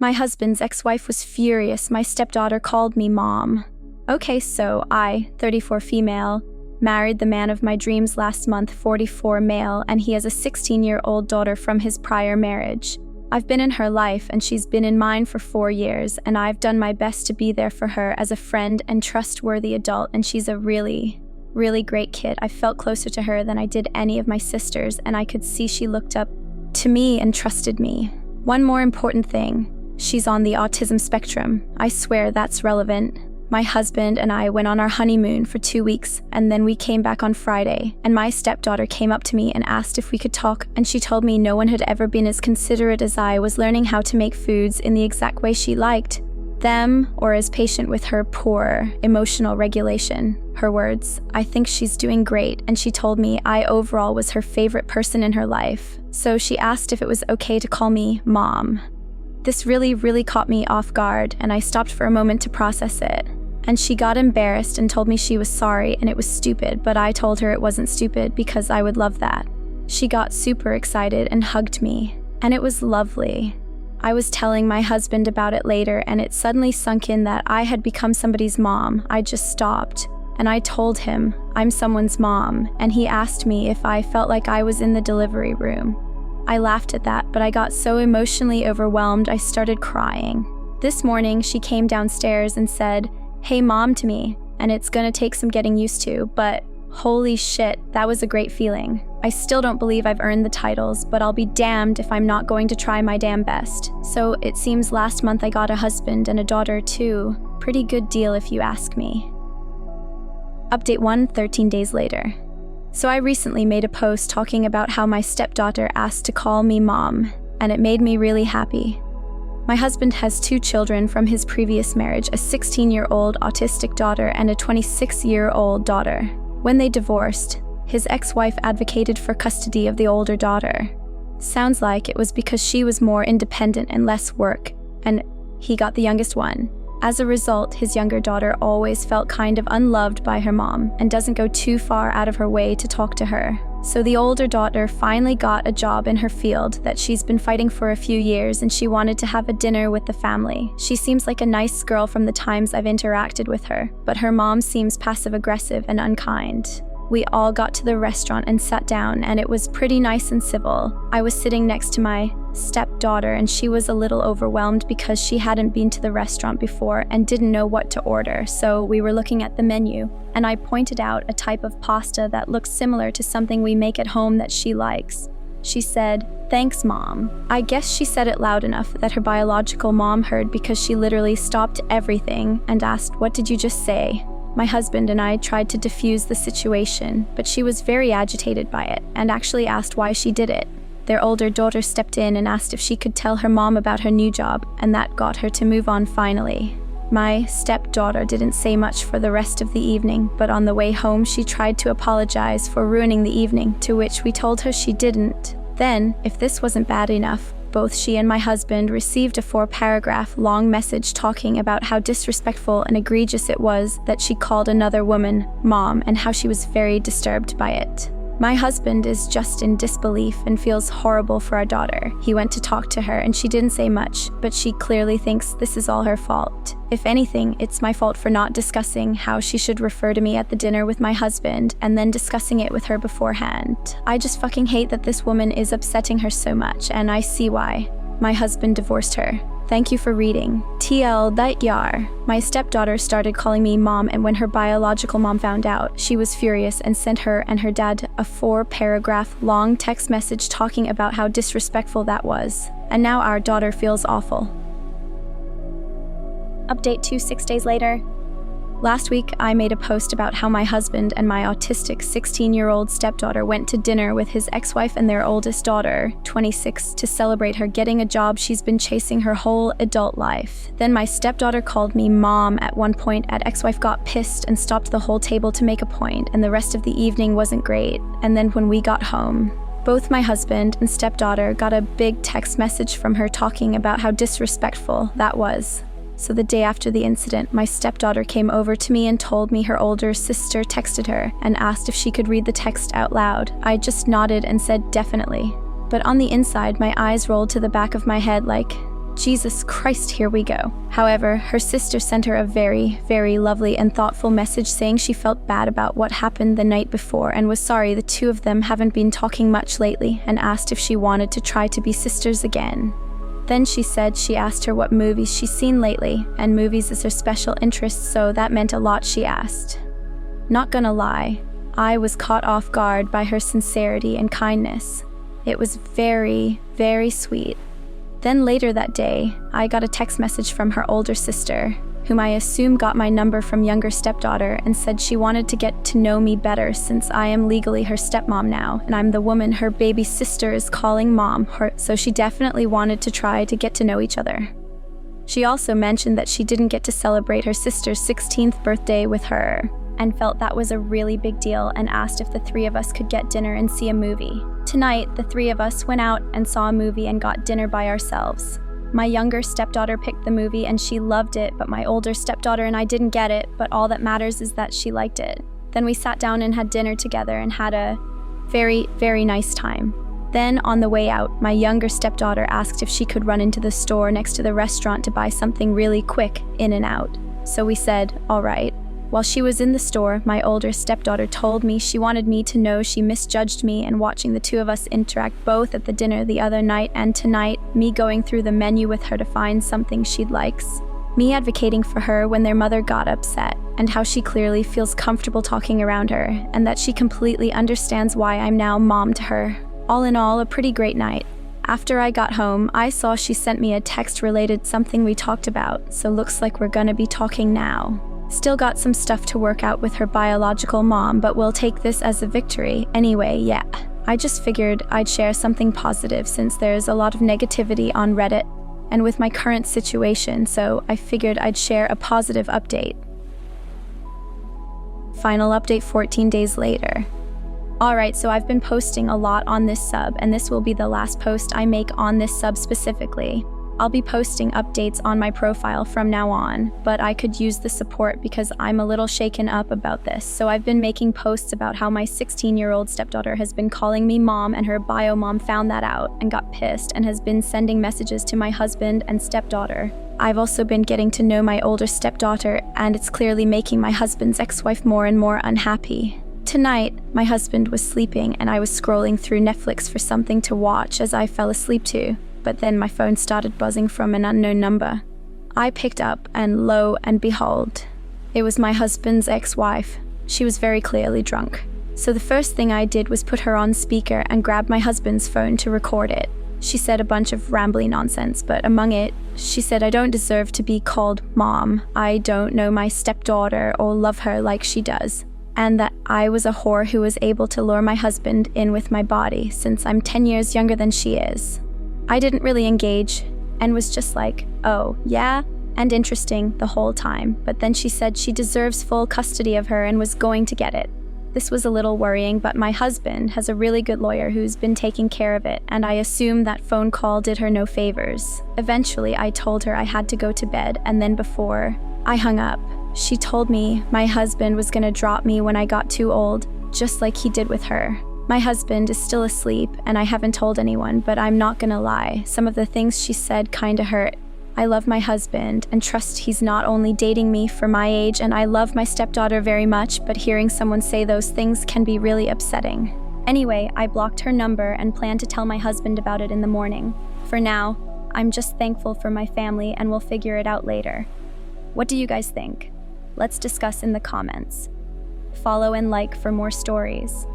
My husband's ex-wife was furious. My stepdaughter called me mom. Okay, so I, 34 female, married the man of my dreams last month, 44 male, and he has a 16-year-old daughter from his prior marriage. I've been in her life and she's been in mine for 4 years, and I've done my best to be there for her as a friend and trustworthy adult, and she's a really great kid. I felt closer to her than I did any of my sisters, and I could see she looked up to me and trusted me. One more important thing. She's on the autism spectrum. I swear that's relevant. My husband and I went on our honeymoon for 2 weeks, and then we came back on Friday, and my stepdaughter came up to me and asked if we could talk, and she told me no one had ever been as considerate as I was, learning how to make foods in the exact way she liked them, or as patient with her poor emotional regulation. Her words, I think she's doing great, and she told me I overall was her favorite person in her life, so she asked if it was okay to call me mom. This really caught me off guard, and I stopped for a moment to process it. And she got embarrassed and told me she was sorry and it was stupid, but I told her it wasn't stupid because I would love that. She got super excited and hugged me, and it was lovely. I was telling my husband about it later, and it suddenly sunk in that I had become somebody's mom. I just stopped, and I told him I'm someone's mom, and he asked me if I felt like I was in the delivery room. I laughed at that, but I got so emotionally overwhelmed I started crying. This morning, she came downstairs and said, "Hey mom," to me, and it's gonna take some getting used to, but holy shit, that was a great feeling. I still don't believe I've earned the titles, but I'll be damned if I'm not going to try my damn best. So it seems last month I got a husband and a daughter too. Pretty good deal if you ask me. Update 1, 13 days later. So I recently made a post talking about how my stepdaughter asked to call me mom, and it made me really happy. My husband has 2 children from his previous marriage, a 16-year-old autistic daughter and a 26-year-old daughter. When they divorced, his ex-wife advocated for custody of the older daughter. Sounds like it was because she was more independent and less work, and he got the youngest one. As a result, his younger daughter always felt kind of unloved by her mom and doesn't go too far out of her way to talk to her. So the older daughter finally got a job in her field that she's been fighting for a few years, and she wanted to have a dinner with the family. She seems like a nice girl from the times I've interacted with her, but her mom seems passive-aggressive and unkind. We all got to the restaurant and sat down, and it was pretty nice and civil. I was sitting next to my stepdaughter, and she was a little overwhelmed because she hadn't been to the restaurant before and didn't know what to order, so we were looking at the menu, and I pointed out a type of pasta that looks similar to something we make at home that she likes. She said, "Thanks, Mom." I guess she said it loud enough that her biological mom heard, because she literally stopped everything and asked, "What did you just say?" My husband and I tried to defuse the situation, but she was very agitated by it and actually asked why she did it. Their older daughter stepped in and asked if she could tell her mom about her new job, and that got her to move on finally. My stepdaughter didn't say much for the rest of the evening, but on the way home she tried to apologize for ruining the evening, to which we told her she didn't. Then, if this wasn't bad enough, both she and my husband received a 4-paragraph long message talking about how disrespectful and egregious it was that she called another woman mom, and how she was very disturbed by it. My husband is just in disbelief and feels horrible for our daughter. He went to talk to her and she didn't say much, but she clearly thinks this is all her fault. If anything, it's my fault for not discussing how she should refer to me at the dinner with my husband and then discussing it with her beforehand. I just fucking hate that this woman is upsetting her so much, and I see why. My husband divorced her. Thank you for reading. TL that yar. My stepdaughter started calling me mom, and when her biological mom found out, she was furious and sent her and her dad a 4-paragraph long text message talking about how disrespectful that was. And now our daughter feels awful. Update 2, 6 days later. Last week, I made a post about how my husband and my autistic 16-year-old stepdaughter went to dinner with his ex-wife and their oldest daughter, 26, to celebrate her getting a job she's been chasing her whole adult life. Then my stepdaughter called me mom at one point, and ex-wife got pissed and stopped the whole table to make a point, and the rest of the evening wasn't great. And then when we got home, both my husband and stepdaughter got a big text message from her talking about how disrespectful that was. So the day after the incident, my stepdaughter came over to me and told me her older sister texted her and asked if she could read the text out loud. I just nodded and said definitely. But on the inside, my eyes rolled to the back of my head like, Jesus Christ, here we go. However, her sister sent her a very, very lovely and thoughtful message saying she felt bad about what happened the night before and was sorry the two of them haven't been talking much lately, and asked if she wanted to try to be sisters again. Then she said she asked her what movies she's seen lately, and movies is her special interest, so that meant a lot she asked. Not gonna lie, I was caught off guard by her sincerity and kindness. It was very, very sweet. Then later that day, I got a text message from her older sister, whom I assume got my number from younger stepdaughter, and said she wanted to get to know me better since I am legally her stepmom now, and I'm the woman her baby sister is calling mom, so she definitely wanted to try to get to know each other. She also mentioned that she didn't get to celebrate her sister's 16th birthday with her, and felt that was a really big deal, and asked if the three of us could get dinner and see a movie. Tonight, the three of us went out and saw a movie and got dinner by ourselves. My younger stepdaughter picked the movie and she loved it, but my older stepdaughter and I didn't get it, but all that matters is that she liked it. Then we sat down and had dinner together and had a very, very nice time. Then, on the way out, my younger stepdaughter asked if she could run into the store next to the restaurant to buy something really quick, in and out. So we said, all right. While she was in the store, my older stepdaughter told me she wanted me to know she misjudged me and watching the two of us interact both at the dinner the other night and tonight, me going through the menu with her to find something she likes, me advocating for her when their mother got upset, and how she clearly feels comfortable talking around her, and that she completely understands why I'm now mom to her. All in all, a pretty great night. After I got home, I saw she sent me a text related something we talked about, so looks like we're gonna be talking now. Still got some stuff to work out with her biological mom, but we'll take this as a victory. Anyway, yeah. I just figured I'd share something positive since there's a lot of negativity on Reddit and with my current situation, so I figured I'd share a positive update. Final update 14 days later. Alright, so I've been posting a lot on this sub, and this will be the last post I make on this sub specifically. I'll be posting updates on my profile from now on, but I could use the support because I'm a little shaken up about this. So I've been making posts about how my 16-year-old stepdaughter has been calling me mom, and her bio mom found that out and got pissed and has been sending messages to my husband and stepdaughter. I've also been getting to know my older stepdaughter, and it's clearly making my husband's ex-wife more and more unhappy. Tonight, my husband was sleeping and I was scrolling through Netflix for something to watch as I fell asleep too. But then my phone started buzzing from an unknown number. I picked up, and lo and behold, it was my husband's ex-wife. She was very clearly drunk. So the first thing I did was put her on speaker and grab my husband's phone to record it. She said a bunch of rambly nonsense, but among it, she said I don't deserve to be called mom. I don't know my stepdaughter or love her like she does. And that I was a whore who was able to lure my husband in with my body since I'm 10 years younger than she is. I didn't really engage and was just like, oh, yeah, and interesting the whole time, but then she said she deserves full custody of her and was going to get it. This was a little worrying, but my husband has a really good lawyer who's been taking care of it, and I assume that phone call did her no favors. Eventually, I told her I had to go to bed, and then before I hung up, she told me my husband was gonna drop me when I got too old, just like he did with her. My husband is still asleep, and I haven't told anyone, but I'm not gonna lie, some of the things she said kinda hurt. I love my husband and trust he's not only dating me for my age, and I love my stepdaughter very much, but hearing someone say those things can be really upsetting. Anyway, I blocked her number and plan to tell my husband about it in the morning. For now, I'm just thankful for my family and we'll figure it out later. What do you guys think? Let's discuss in the comments. Follow and like for more stories.